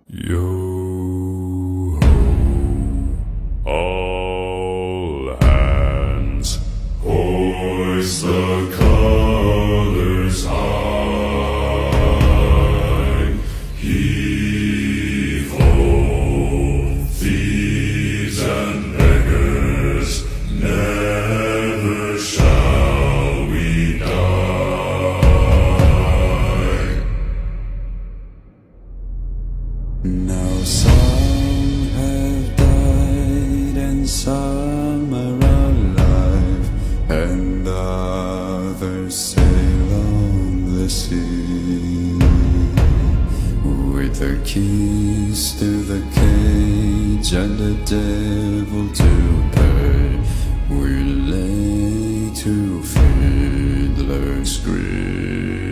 Yo ho, all hands, hoist the colors high. Heave ho, thieves and beggars, never shall we die. Now some have died and some are alive, and others sail on the sea. With the keys to the cage and the devil to pay, we lay to Fiddler's Grave.